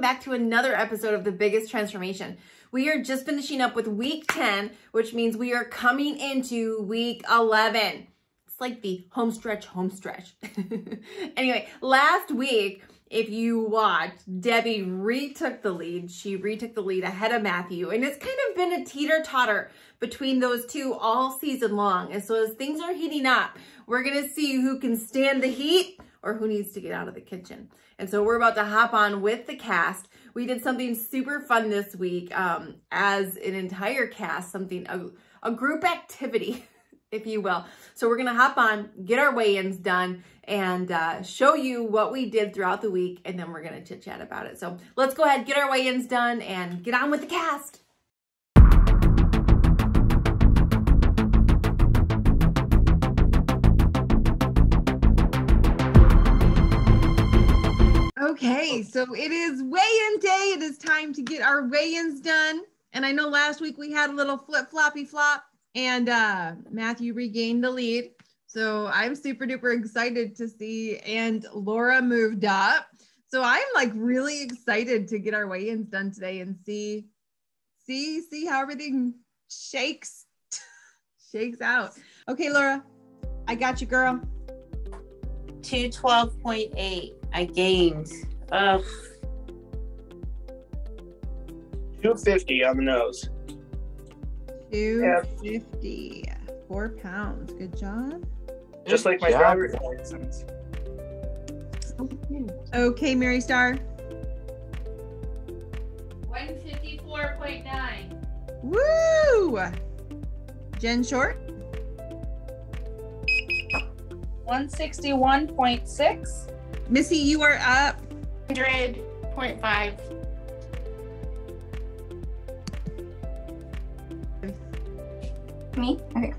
back to another episode of The Biggest Transformation. We are just finishing up with week 10, which means we are coming into week 11. It's like the home stretch. Anyway, last week, if you watched, Debbie retook the lead. She retook the lead ahead of Matthew, and it's kind of been a teeter-totter between those two all season long. And so as things are heating up, we're gonna see who can stand the heat or who needs to get out of the kitchen. And so we're about to hop on with the cast. We did something super fun this week as an entire cast, a group activity, if you will. So we're gonna hop on, get our weigh-ins done, and show you what we did throughout the week, and then we're gonna chit chat about it. So let's go ahead, get our weigh-ins done, and get on with the cast. Okay, so it is weigh-in day. It is time to get our weigh-ins done. And I know last week we had a little flip-floppy-flop, and Matthew regained the lead. So I'm super duper excited to see, and Laura moved up. So I'm like really excited to get our weigh-ins done today and see how everything shakes out. Okay, Laura, I got you, girl. 212.8. I gained. 250 on the nose. 250. 4 pounds. Good job. Just like my driver's license. Okay, Mary Star. 154.9. Woo! Jen Short. 161.6. Missy, you are up. 100.5. Me? Okay.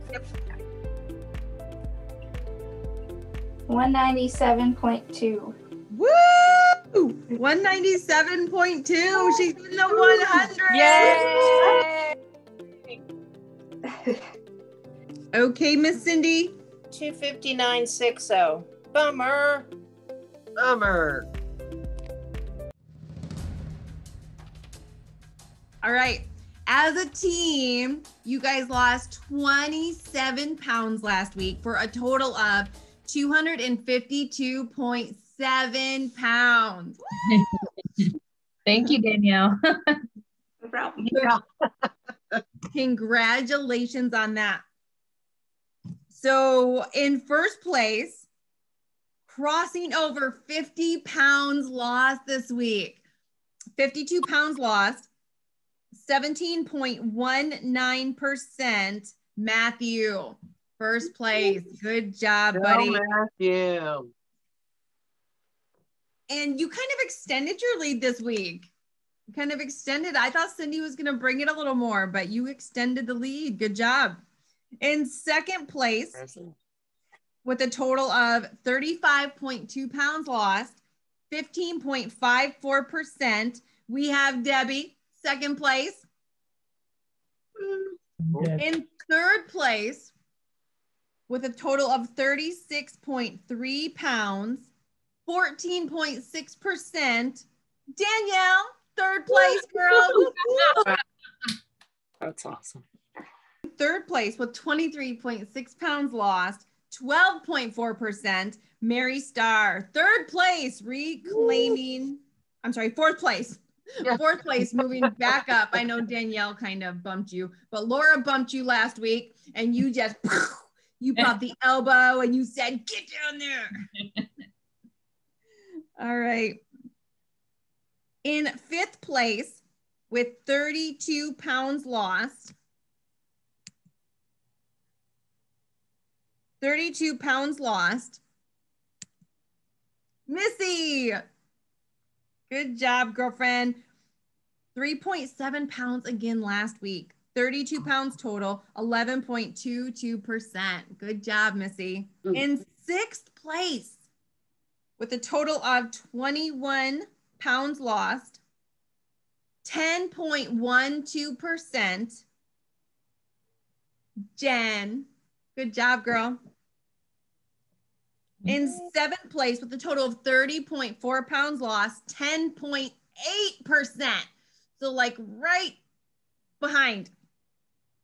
197.2. Woo! 197.2. She's in the 100. Yay! Okay, Miss Cindy. 259.60. Bummer. All right. As a team, you guys lost 27 pounds last week for a total of 252.7 pounds. Thank you, Danielle. No problem. Yeah. Congratulations on that. So in first place, crossing over 50 pounds lost this week. 52 pounds lost, 17.19%. Matthew, first place. Good job, buddy. Matthew. And you kind of extended your lead this week. I thought Cindy was going to bring it a little more, but you extended the lead. Good job. In second place, with a total of 35.2 pounds lost, 15.54%, we have Debbie, second place. In third place, with a total of 36.3 pounds, 14.6%, Danielle, third place, girl. That's awesome. Third place with 23.6 pounds lost, 12.4%, Mary Star. Third place, fourth place. Fourth place, moving back up. I know Danielle kind of bumped you, but Laura bumped you last week, and you just, you popped the elbow, and you said, get down there. All right. In fifth place, with 32 pounds lost, 32 pounds lost, Missy. Good job, girlfriend. 3.7 pounds again last week. 32 pounds total, 11.22%. Good job, Missy. In sixth place, with a total of 21 pounds lost, 10.12%, Jen. Good job, girl. In seventh place with a total of 30.4 pounds lost, 10.8%, So like right behind,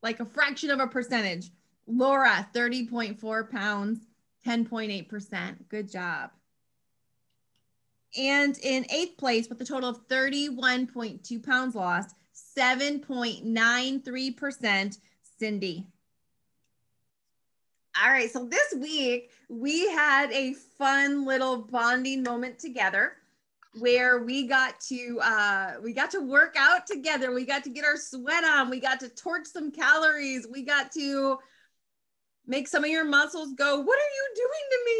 like a fraction of a percentage. Laura, 30.4 pounds, 10.8%. Good job. And in 8th place with a total of 31.2 pounds lost, 7.93%, Cindy. All right, so this week we had a fun little bonding moment together where we got to work out together. We got to get our sweat on. We got to torch some calories. We got to make some of your muscles go, what are you doing to me?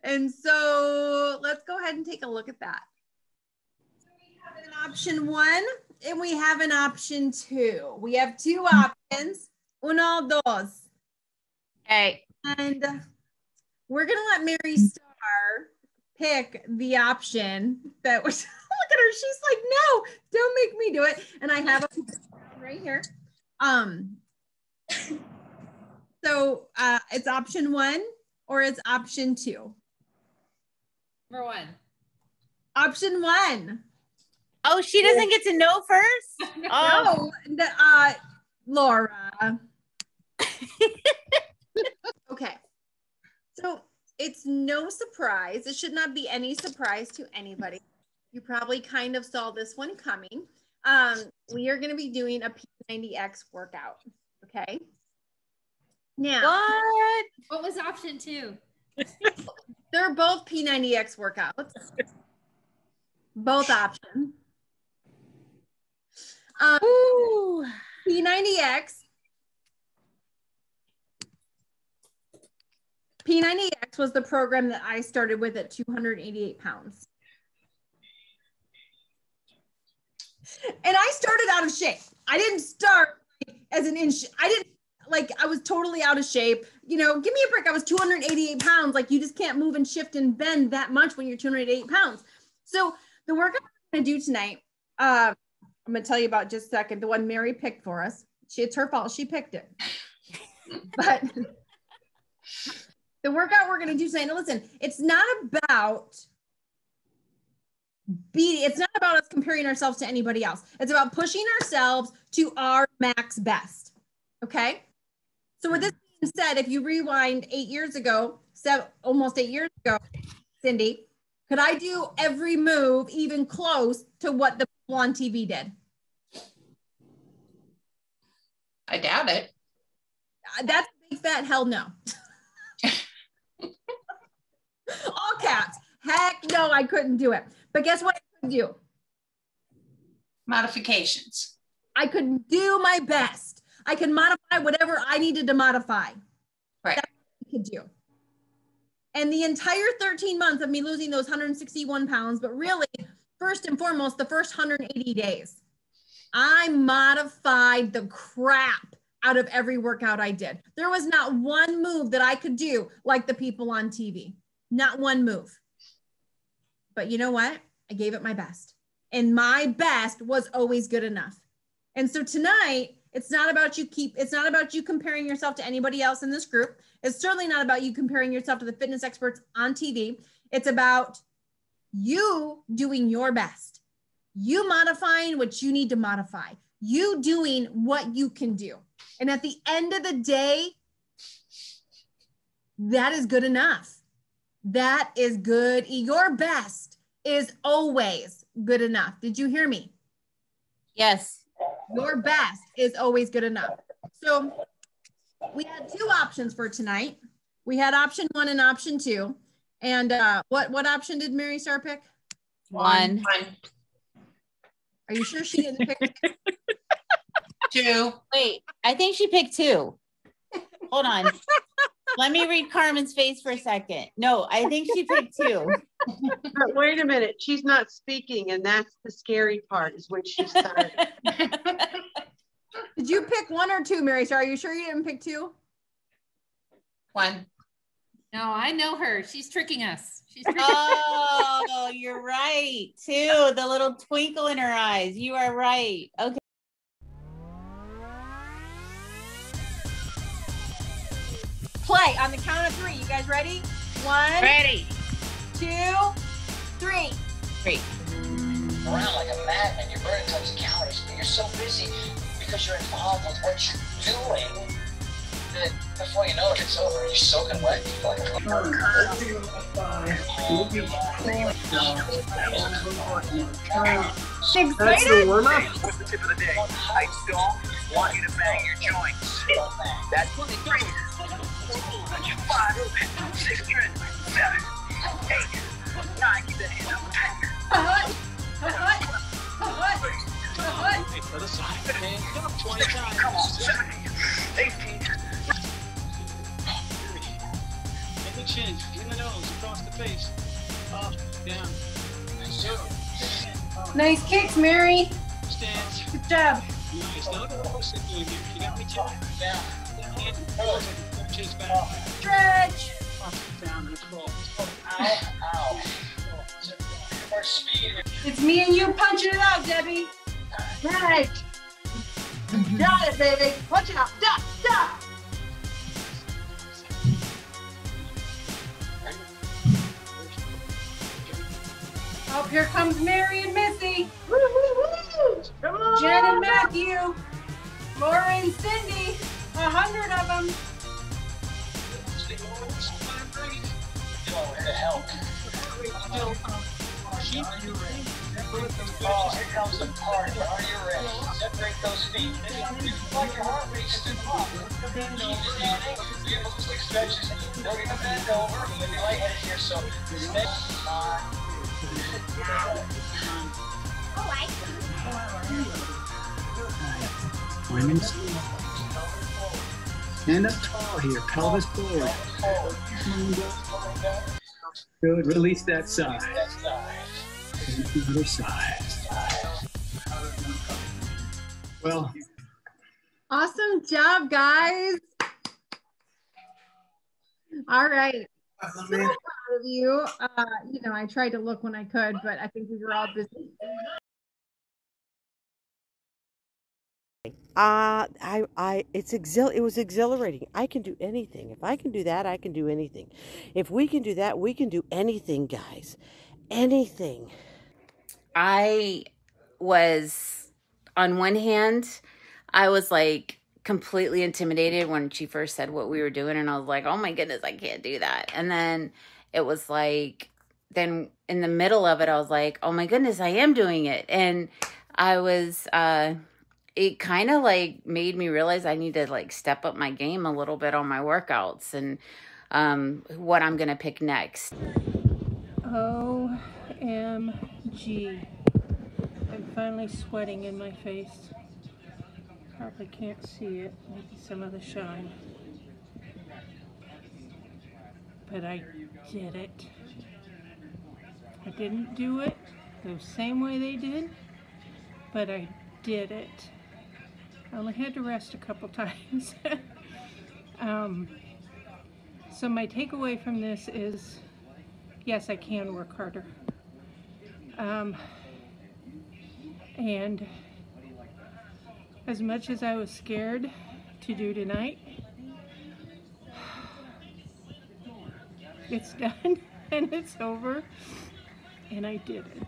And so let's go ahead and take a look at that. So we have an option 1 and we have an option 2. We have 2 options. Uno, dos. Okay. And we're going to let Mary Star pick the option that was, look at her. She's like, no, don't make me do it. And I have a right here. So it's option 1 or it's option 2. Number 1. Option 1. Oh, she doesn't get to know first? Oh. No, Laura. Okay. So it's no surprise. It should not be any surprise to anybody. You probably kind of saw this one coming. We are going to be doing a P90X workout. Okay. Now, What was option 2? they're both P90X workouts. Both options. P90X was the program that I started with at 288 pounds. And I started out of shape. I didn't start as an inch. I was totally out of shape. You know, give me a break. I was 288 pounds. Like, you just can't move and shift and bend that much when you're 288 pounds. So the workout I'm going to do tonight, I'm going to tell you about just a second. The one Mary picked for us. It's her fault. She picked it. But the workout we're going to do tonight, now listen, it's not about us comparing ourselves to anybody else. It's about pushing ourselves to our max best. Okay. So with this being said, if you rewind 8 years ago, almost 8 years ago, Cindy, could I do every move even close to what the people on TV did? I doubt it. That's a big fat hell no. All caps. Heck no, I couldn't do it. But guess what I could do? Modifications. I could do my best. I can modify whatever I needed to modify. Right. That's what I could do. And the entire 13 months of me losing those 161 pounds, but really, first and foremost, the first 180 days, I modified the crap out of every workout I did. There was not one move that I could do like the people on TV. Not one move. But you know what? I gave it my best. And my best was always good enough. And so tonight, it's not about you comparing yourself to anybody else in this group. It's certainly not about you comparing yourself to the fitness experts on TV. It's about you doing your best. You modifying what you need to modify. You doing what you can do. And at the end of the day, that is good enough. That is good. Your best is always good enough. Did you hear me? Yes. Your best is always good enough. So we had 2 options for tonight. We had option 1 and option 2. And what option did Mary Star pick? 1. Are you sure she didn't pick 2? Wait, I think she picked 2. Hold on. Let me read Carmen's face for a second. No, I think she picked 2. But wait a minute, she's not speaking, and that's the scary part, is when she started. Did you pick 1 or 2, Mary Star? Are you sure you didn't pick 2? 1. No, I know her. She's tricking us. She's tricking Oh, you're right. 2, the little twinkle in her eyes. You are right. Okay. Play on the count of 3. You guys ready? 1, Ready. 2, 3. Great. Around like a madman, you're burning tons of calories, but you're so busy because you're involved with what you're doing that before you know it, it's over. You're soaking wet. That's the warm-up. What's the tip of the day? I don't want you to bang your joints. That's what it goes. 5, 6, 7, 8, 9. Keep that hand up. Other side. Hands up 20 times. Come on. 17, 18. In the chin, in the nose, across the face. Up, down. Nice kicks, Mary. Stance. Good job. Nice. Now look at what we're doing here. You got me, Jim? Down. Hand forward. Chase back. Stretch. Up, down, and crawl. Ow, ow. More speed. It's me and you punching it out, Debbie. Right. Got it, baby. Punch it out. Duh, duh. Oh, here comes Mary and Missy. Woo, woo, woo. Come on. Jen and Matthew. Laura and Cindy. 100 of them. Oh, here to help. Oh, here comes the party. Are you ready? Separate those feet. Like your heart rate stood up. Keep standing. Be able to take stretches. Don't even bend over. You'll be lightheaded here, so stay. Women, stand up tall here, pelvis forward. Good, release that side. And the other side. Well, Awesome job, guys. All right. So proud of you. I tried to look when I could, but I think we were all busy. It was exhilarating. I can do anything. If I can do that, I can do anything. If we can do that, we can do anything, guys. Anything. I was, on one hand, I was like completely intimidated when she first said what we were doing. And I was like, oh my goodness, I can't do that. And then it was like, then in the middle of it, I was like, oh my goodness, I am doing it. And I was, it kind of like made me realize I need to like step up my game a little bit on my workouts and what I'm going to pick next. OMG. I'm finally sweating in my face. Probably can't see it, maybe some of the shine. But I did it. I didn't do it the same way they did, but I did it. I only had to rest a couple times. So my takeaway from this is, yes, I can work harder. And as much as I was scared to do tonight, it's done and it's over, and I did it.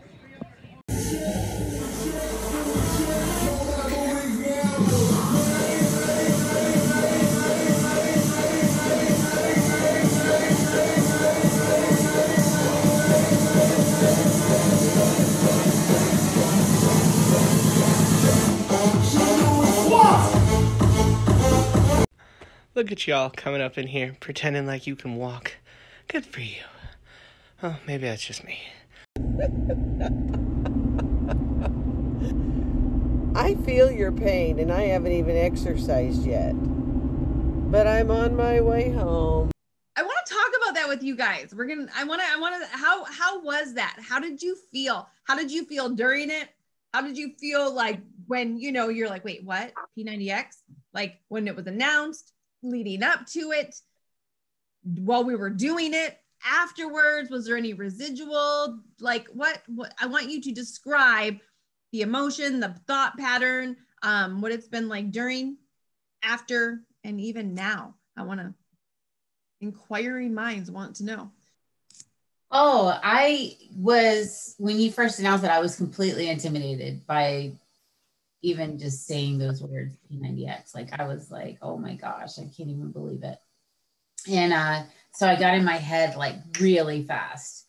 Look at y'all coming up in here, pretending like you can walk. Good for you. Oh, maybe that's just me. I feel your pain, and I haven't even exercised yet. But I'm on my way home. I want to talk about that with you guys. How was that? How did you feel? How did you feel during it? How did you feel like when, you're like, wait, what? P90X? Like when it was announced, leading up to it, while we were doing it, afterwards, was there any residual? Like what I want you to describe the emotion, the thought pattern, what it's been like during, after, and even now. Inquiring minds want to know. Oh, I was, when you first announced it, I was completely intimidated by even just saying those words, P90X. Like, I was like, oh my gosh, I can't even believe it. And so I got in my head like really fast.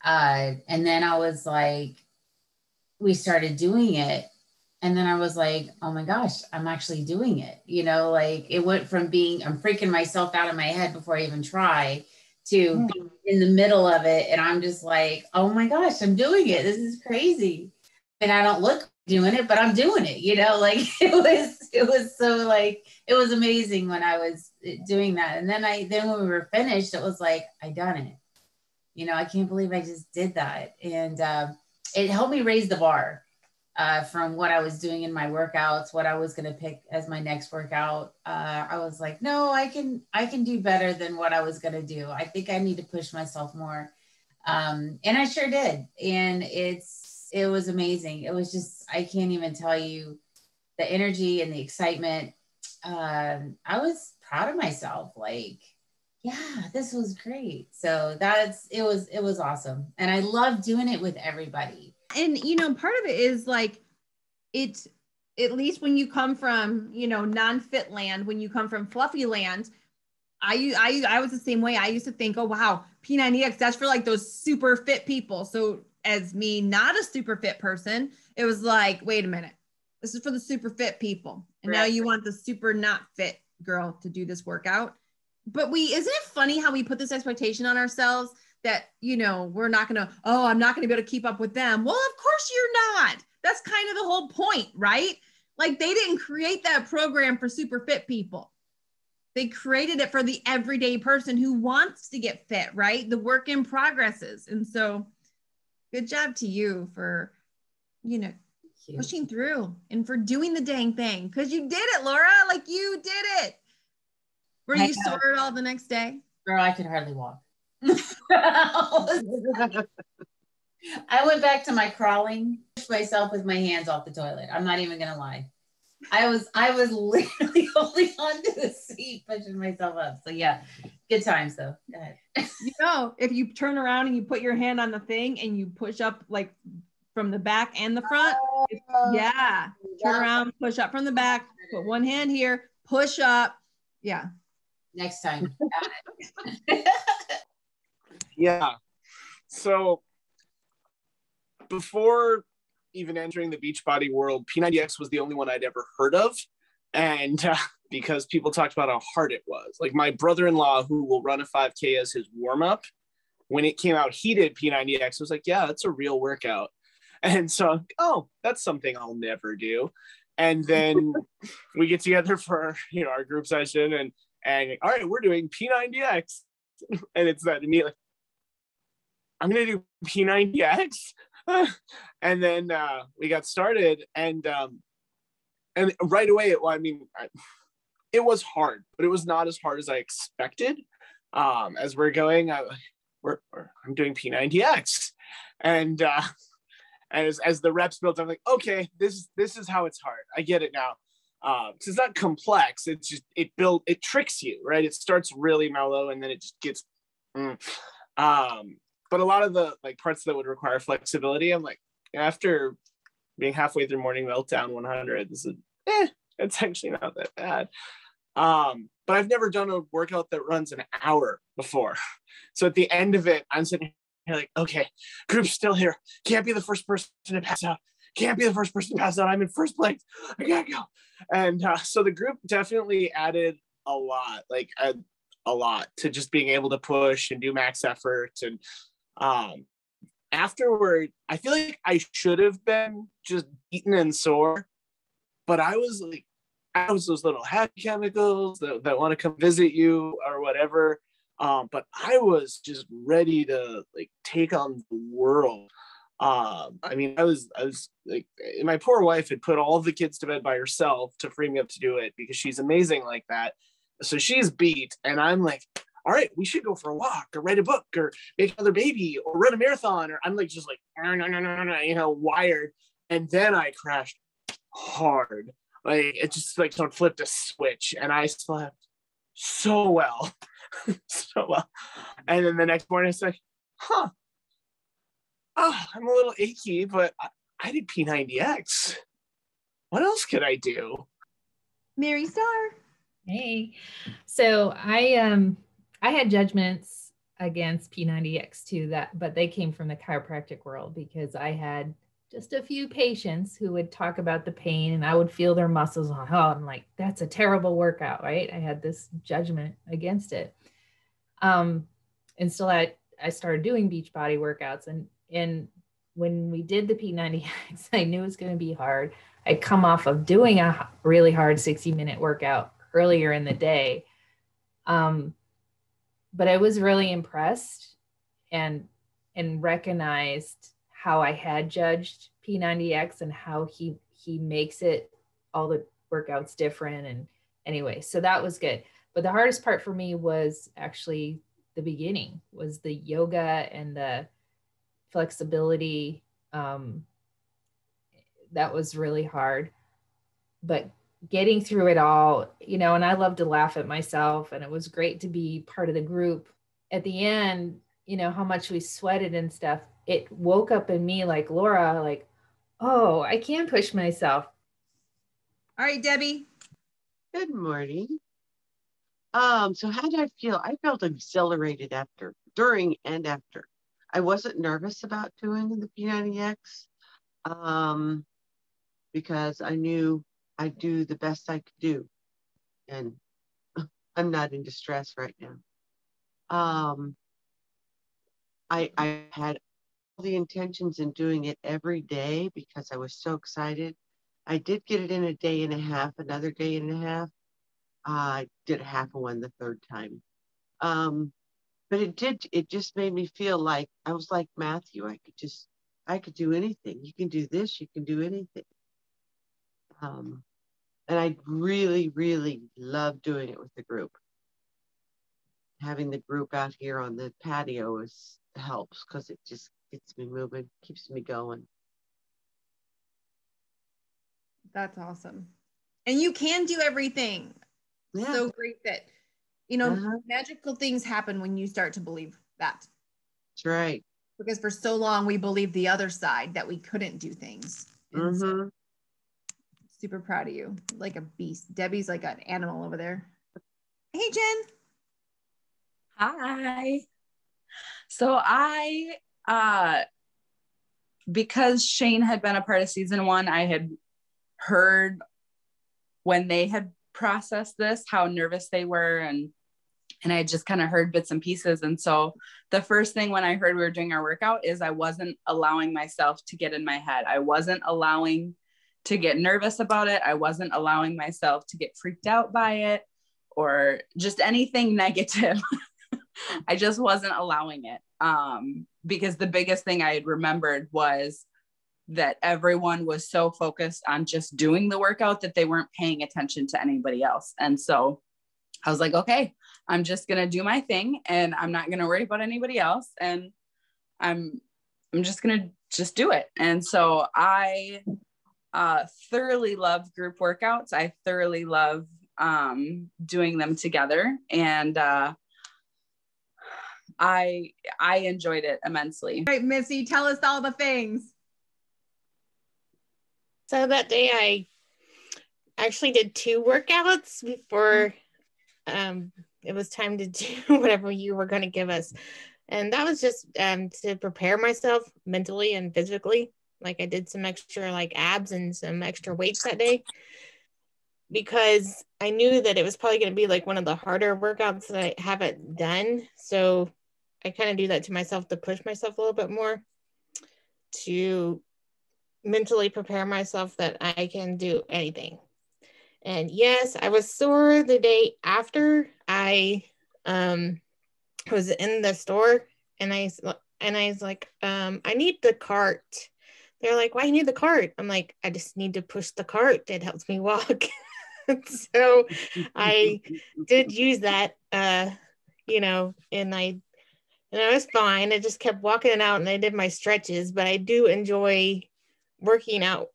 And then I was like, we started doing it. And then I was like, oh my gosh, I'm actually doing it. You know, like it went from being, I'm freaking myself out of my head before I even try, to being in the middle of it. And I'm just like, oh my gosh, I'm doing it. This is crazy. And I don't look doing it, but I'm doing it, you know, like it was so like, it was amazing when I was doing that. And then when we were finished, it was like, I done it. You know, I can't believe I just did that. And it helped me raise the bar from what I was doing in my workouts, what I was going to pick as my next workout. I was like, no, I can do better than what I was going to do. I think I need to push myself more. And I sure did. And it was amazing. It was just, I can't even tell you the energy and the excitement. I was proud of myself. Like, yeah, this was great. So it was awesome. And I love doing it with everybody. And, you know, part of it is like, it's at least when you come from, you know, non-fit land, when you come from fluffy land, I was the same way. I used to think, oh, wow, P90X, that's for like those super fit people. So as me, not a super fit person, it was like, wait a minute, this is for the super fit people. And now you want the super not fit girl to do this workout. But isn't it funny how we put this expectation on ourselves that, you know, we're not going to, oh, I'm not going to be able to keep up with them. Well, of course you're not. That's kind of the whole point, right? Like they didn't create that program for super fit people. They created it for the everyday person who wants to get fit, right? The work in progresses. And so good job to you for, you know, pushing through and for doing the dang thing. Because you did it, Laura. Like you did it. Were you sore at all the next day? Girl, I could hardly walk. I went back to my crawling, pushed myself with my hands off the toilet. I'm not even gonna lie. I was literally holding on to the seat, pushing myself up. So yeah, good times though. Go ahead. You know, if you turn around and you put your hand on the thing and you push up like from the back and the front, yeah. Turn around, push up from the back, put one hand here, push up. Yeah. Next time. Yeah. So before even entering the Beachbody world, P90X was the only one I'd ever heard of. And because people talked about how hard it was. Like my brother-in-law, who will run a 5K as his warm-up, when it came out, he did P90X. I was like, yeah, that's a real workout. And so, oh, that's something I'll never do. And then we get together for, you know, our group session and all right, we're doing P90X. And it's that immediately, I'm going to do P90X. And then we got started and right away, it was hard, but it was not as hard as I expected. As we're going, I'm doing P90X. And as the reps built, I'm like, okay, this is how it's hard. I get it now. So it's not complex. It's just, it tricks you, right? It starts really mellow and then it just gets, but a lot of the like parts that would require flexibility, I'm like, after being halfway through morning meltdown 100, this is, it's actually not that bad. But I've never done a workout that runs an hour before. So at the end of it, I'm sitting here like, okay, group's still here. Can't be the first person to pass out. Can't be the first person to pass out. I'm in first place. I gotta go. And so the group definitely added a lot to just being able to push and do max effort. And afterward, I feel like I should have been just beaten and sore, but I was those little happy chemicals that want to come visit you or whatever. But I was just ready to like take on the world. I was like, my poor wife had put all the kids to bed by herself to free me up to do it because she's amazing like that. So she's beat, and I'm like, all right, we should go for a walk or write a book or make another baby or run a marathon. Or I'm like, just like, no, you know, wired. And then I crashed hard. Like it just like someone flipped a switch and I slept so well. So well. And then the next morning it's like, Oh, I'm a little achy, but I did P90X. What else could I do? Mary Star. Hey, so I had judgments against P90X too, but they came from the chiropractic world because I had just a few patients who would talk about the pain and I would feel their muscles on. Oh, I'm like, that's a terrible workout, right? I had this judgment against it. And so I started doing Beachbody workouts, and when we did the P90X, I knew it was going to be hard. I'd come off of doing a really hard 60-minute workout earlier in the day. But I was really impressed and recognized how I had judged P90X and how he makes it all the workouts different. And anyway, so that was good. But the hardest part for me was actually the beginning, was the yoga and the flexibility. That was really hard. But getting through it all, and I love to laugh at myself, and it was great to be part of the group. At the end, how much we sweated and stuff, it woke up in me like Laura, like, oh, I can push myself. All right, Debbie. Good morning. So how did I feel? I felt exhilarated during and after. I wasn't nervous about doing the P90X because I knew I'd do the best I could do. And I'm not in distress right now. I had all the intentions in doing it every day because I was so excited. I did get it in a day and a half, another day and a half. I did a half of one the third time. But it just made me feel like I was like Matthew. I could do anything. You can do this, you can do anything. And I really, really love doing it with the group. Having the group out here on the patio helps because it just gets me moving, keeps me going. That's awesome. And you can do everything. Yeah. So great that, magical things happen when you start to believe that. That's right. Because for so long we believed the other side, that we couldn't do things. So, super proud of you. Like a beast. Debbie's like an animal over there. Hey, Jen. Hi. So because Shane had been a part of season 1, I had heard when they had processed this, how nervous they were. And I just kind of heard bits and pieces. And so the first thing when I heard we were doing our workout is I wasn't allowing myself to get in my head. I wasn't allowing to get nervous about it. I wasn't allowing myself to get freaked out by it or just anything negative. I just wasn't allowing it. Because the biggest thing I had remembered was that everyone was so focused on just doing the workout that they weren't paying attention to anybody else. And so I was like, okay, I'm just going to do my thing and I'm not going to worry about anybody else. And I'm just going to just do it. And so I thoroughly love group workouts. I thoroughly love doing them together. And I enjoyed it immensely. All right, Missy, tell us all the things. So that day I actually did 2 workouts before it was time to do whatever you were going to give us. And that was just to prepare myself mentally and physically. Like I did some extra like abs and some extra weights that day because I knew that it was probably going to be like one of the harder workouts that I haven't done. So I kind of do that to myself to push myself a little bit more to mentally prepare myself that I can do anything. And yes, I was sore the day after I was in the store and I was like, I need the cart. They're like, why do you need the cart? I'm like, I just need to push the cart. It helps me walk. So I did use that, and I was fine. I just kept walking out and I did my stretches, but I do enjoy working out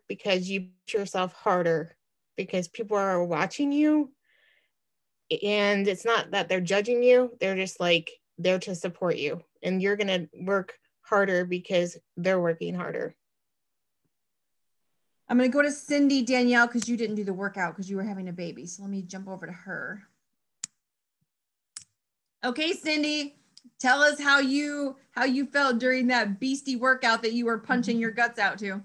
because you push yourself harder because people are watching you and it's not that they're judging you. They're just like, there to support you and you're going to work harder because they're working harder. I'm going to go to Cindy, Danielle, because you didn't do the workout because you were having a baby. So let me jump over to her. Okay, Cindy, tell us how you felt during that beastie workout that you were punching your guts out to.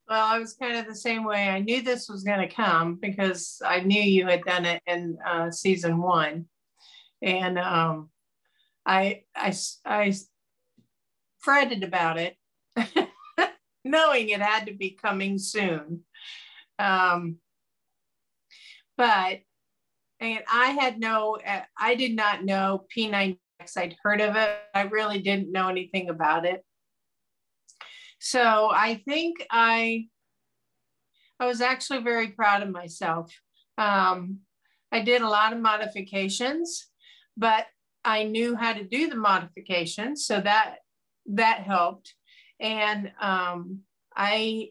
Well, I was kind of the same way. I knew this was going to come because I knew you had done it in season 1. And I fretted about it, knowing it had to be coming soon. But and I did not know P90X. I'd heard of it. I really didn't know anything about it. So I think I was actually very proud of myself. I did a lot of modifications, but I knew how to do the modifications, so that helped. And I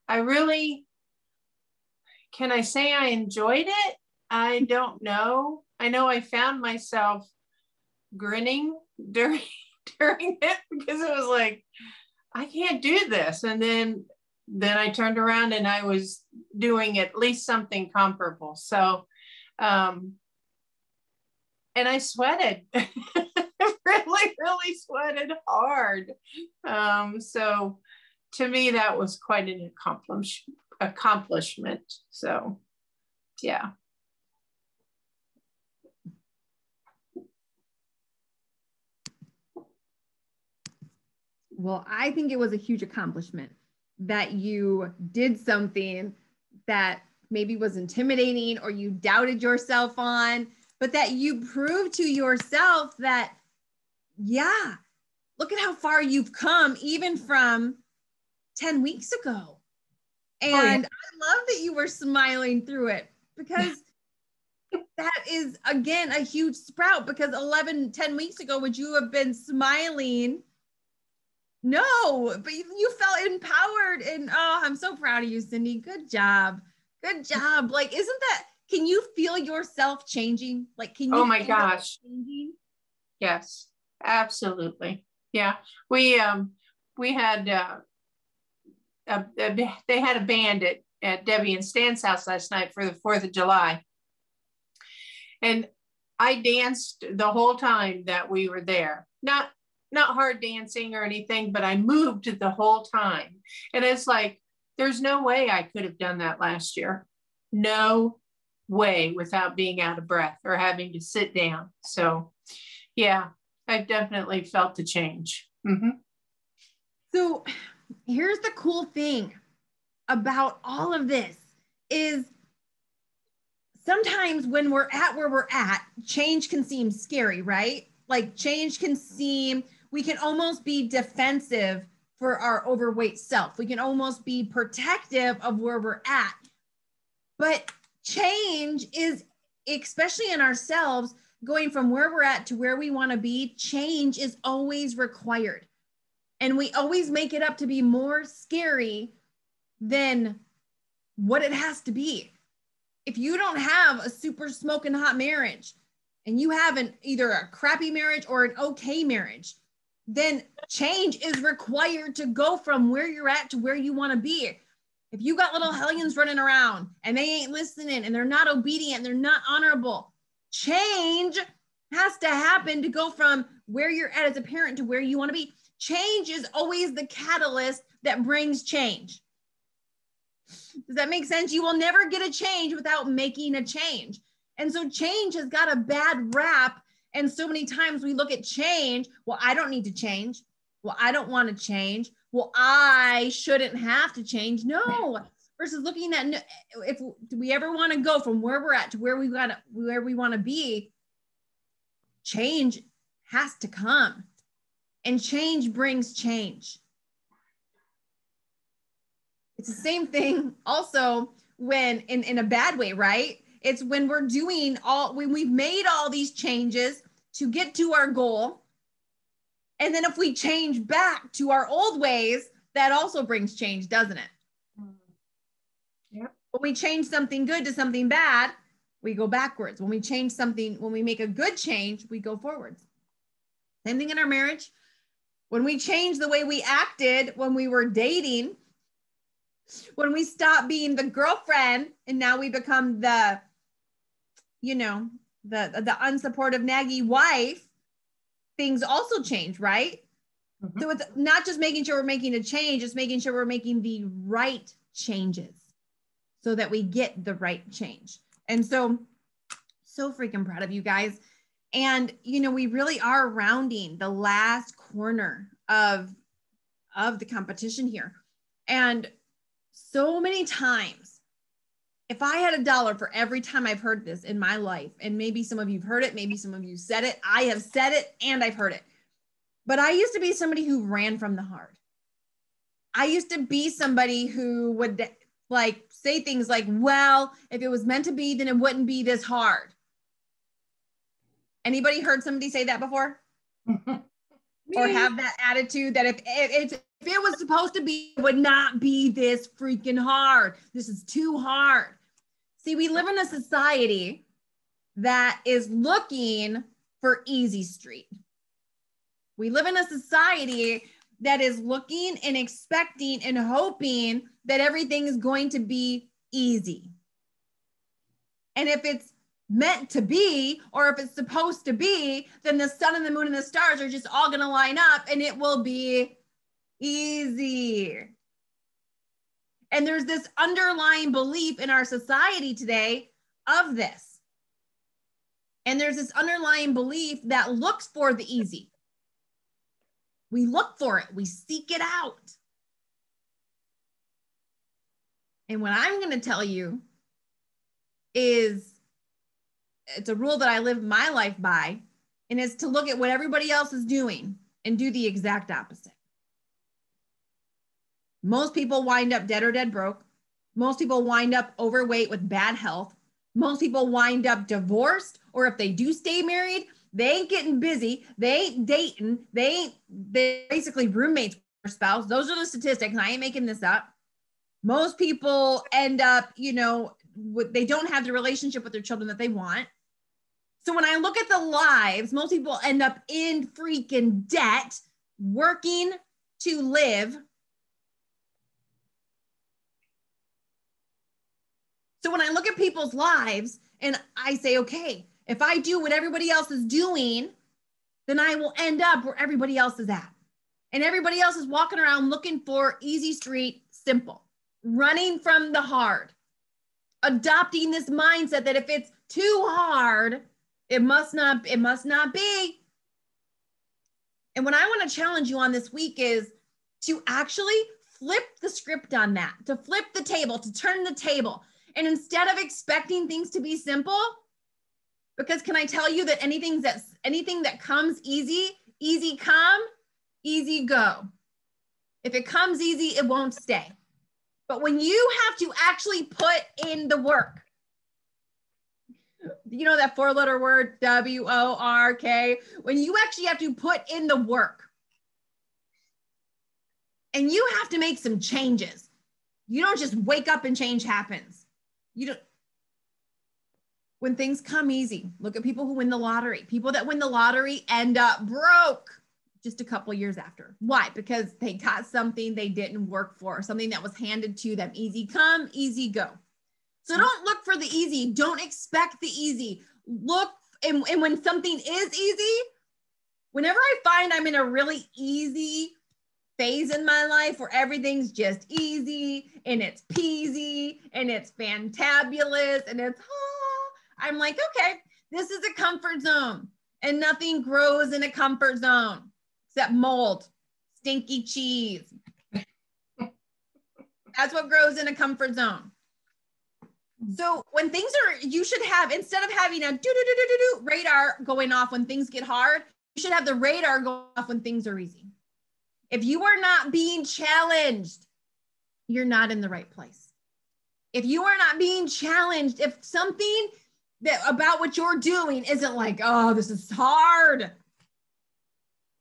really, can I say I enjoyed it? I don't know. I know I found myself grinning during it because it was like, I can't do this. And then I turned around and I was doing at least something comparable. So, and I sweated, really sweated hard. So to me, that was quite an accomplishment. So, yeah. Well, I think it was a huge accomplishment that you did something that maybe was intimidating or you doubted yourself on, but that you proved to yourself that, yeah, look at how far you've come even from 10 weeks ago. And I love that you were smiling through it because that is, again, a huge sprout because 10 weeks ago, would you have been smiling? No, but you felt empowered and oh, I'm so proud of you, Cindy. Good job. Good job. Like, can you feel yourself changing? Like, can you? Oh my gosh. Changing? Yes, absolutely. Yeah. We had, they had a band at Debbie and Stan's house last night for the 4th of July. And I danced the whole time that we were there. Not hard dancing or anything, but I moved the whole time. And it's like, there's no way I could have done that last year. No way without being out of breath or having to sit down. So yeah, I've definitely felt the change. Mm-hmm. So here's the cool thing about all of this is sometimes when we're at where we're at, change can seem scary, right? Like change can seem, we can almost be defensive for our overweight self. We can almost be protective of where we're at. But change is, especially in ourselves, going from where we're at to where we want to be, change is always required. And we always make it up to be more scary than what it has to be. If you don't have a super smoking hot marriage and you have either a crappy marriage or an okay marriage, then change is required to go from where you're at to where you want to be. If you got little hellions running around and they ain't listening and they're not obedient, and they're not honorable, change has to happen to go from where you're at as a parent to where you want to be. Change is always the catalyst that brings change. Does that make sense? You will never get a change without making a change. And so change has got a bad rap. And so many times we look at change, well, I don't need to change. Well, I don't want to change. Well, I shouldn't have to change. No, versus looking at do we ever want to go from where we're at to where we want to be, change has to come. And change brings change. It's the same thing also when in a bad way, right? It's when when we've made all these changes to get to our goal. And then if we change back to our old ways, that also brings change, doesn't it? Yep. When we change something good to something bad, we go backwards. When we change something, when we make a good change, we go forwards. Same thing in our marriage. When we change the way we acted when we were dating, when we stop being the girlfriend and now we become the, you know, the unsupportive naggy wife, things also change, right? Mm-hmm. So it's not just making sure we're making a change, it's making sure we're making the right changes so that we get the right change. And so freaking proud of you guys. And, you know, we really are rounding the last corner of the competition here. And so many times, if I had $1 for every time I've heard this in my life, and maybe some of you've heard it, maybe some of you said it, I have said it and I've heard it. But I used to be somebody who ran from the hard. I used to be somebody who would like say things like, well, if it was meant to be, then it wouldn't be this hard. Anybody heard somebody say that before? Or have that attitude that if it was supposed to be, it would not be this freaking hard. This is too hard. See, we live in a society that is looking for easy street. We live in a society that is looking and expecting and hoping that everything is going to be easy. And if it's meant to be, or if it's supposed to be, then the sun and the moon and the stars are just all going to line up and it will be easy. And there's this underlying belief in our society today of this. And there's this underlying belief that looks for the easy. We look for it, we seek it out. And what I'm going to tell you is, it's a rule that I live my life by, and it's to look at what everybody else is doing and do the exact opposite. Most people wind up dead or dead broke. Most people wind up overweight with bad health. Most people wind up divorced, or if they do stay married, they ain't getting busy. They ain't dating. They're basically roommates with their spouse. Those are the statistics. And I ain't making this up. Most people end up, you know, they don't have the relationship with their children that they want. So when I look at the lives, most people end up in freaking debt, working to live. So when I look at people's lives and I say, okay, if I do what everybody else is doing, then I will end up where everybody else is at. And everybody else is walking around looking for easy street, simple, running from the hard, adopting this mindset that if it's too hard, it must not be. And what I want to challenge you on this week is to actually flip the script on that, to flip the table, to turn the table. And instead of expecting things to be simple, because can I tell you that anything that comes easy, easy come, easy go. If it comes easy, it won't stay. But when you have to actually put in the work, you know that 4-letter word, W-O-R-K, when you actually have to put in the work and you have to make some changes, you don't just wake up and change happens. You don't. When things come easy, look at people who win the lottery. People that win the lottery end up broke just a couple years after. Why? Because they got something they didn't work for, something that was handed to them. Easy come, easy go. So don't look for the easy. Don't expect the easy. Look, and when something is easy, whenever I find I'm in a really easy phase in my life where everything's just easy and it's peasy and it's fantabulous and it's, I'm like, okay, this is a comfort zone and nothing grows in a comfort zone except mold, stinky cheese. That's what grows in a comfort zone. So when things are, you should have, instead of having a do radar going off when things get hard, you should have the radar go off when things are easy. If you are not being challenged, you're not in the right place. If you are not being challenged, if something that about what you're doing isn't like, oh, this is hard,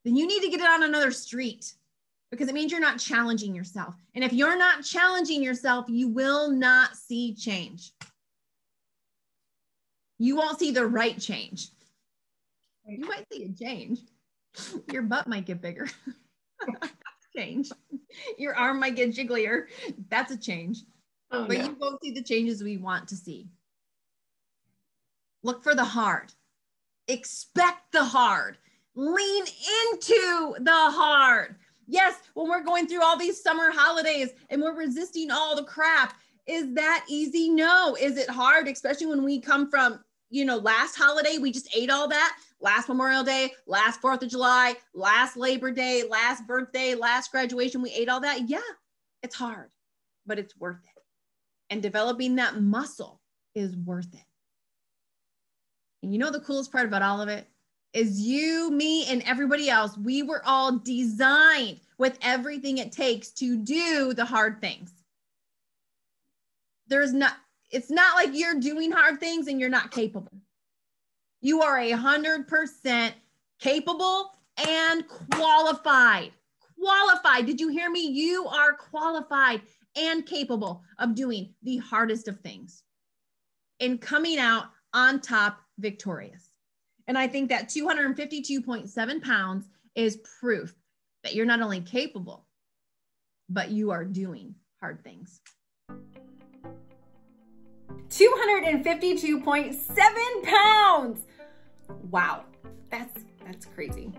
then you need to get it on another street, because it means you're not challenging yourself. And if you're not challenging yourself, you will not see change. You won't see the right change. You might see a change. Your butt might get bigger. Change. Your arm might get jigglier. That's a change. Oh, but no. you won't see the changes we want to see. Look for the hard. Expect the hard. Lean into the hard. Yes, when we're going through all these summer holidays and we're resisting all the crap, is that easy? No. Is it hard? Especially when we come from, you know, last holiday, we just ate all that. Last Memorial Day, last 4th of July, last Labor Day, last birthday, last graduation, we ate all that. Yeah, it's hard, but it's worth it. And developing that muscle is worth it. And you know the coolest part about all of it is you, me, and everybody else, we were all designed with everything it takes to do the hard things. It's not like you're doing hard things and you're not capable. You are 100% capable and qualified. Qualified. Did you hear me? You are qualified and capable of doing the hardest of things and coming out on top victorious. And I think that 252.7 pounds is proof that you're not only capable, but you are doing hard things. 252.7 pounds. Wow, that's crazy.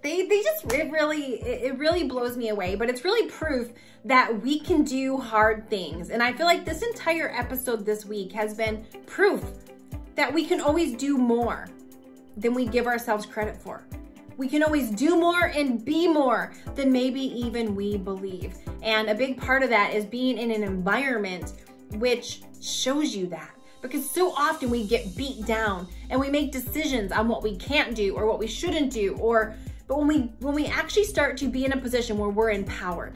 It really blows me away, but it's really proof that we can do hard things. And I feel like this entire episode this week has been proof that we can always do more than we give ourselves credit for. We can always do more and be more than maybe even we believe. And a big part of that is being in an environment which shows you that. Because so often we get beat down and we make decisions on what we can't do or what we shouldn't do. But when we actually start to be in a position where we're empowered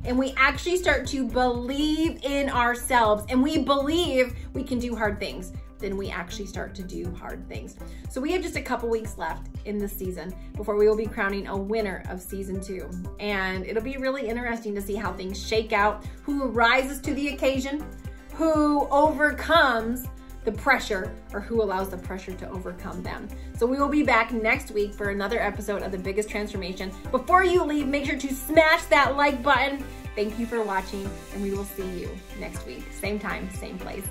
and we actually start to believe in ourselves and we believe we can do hard things, then we actually start to do hard things. So we have just a couple weeks left in this season before we will be crowning a winner of season 2. And it'll be really interesting to see how things shake out, who rises to the occasion, who overcomes the pressure, or who allows the pressure to overcome them. So we will be back next week for another episode of The Biggest Transformation. Before you leave, make sure to smash that like button. Thank you for watching, and we will see you next week. Same time, same place.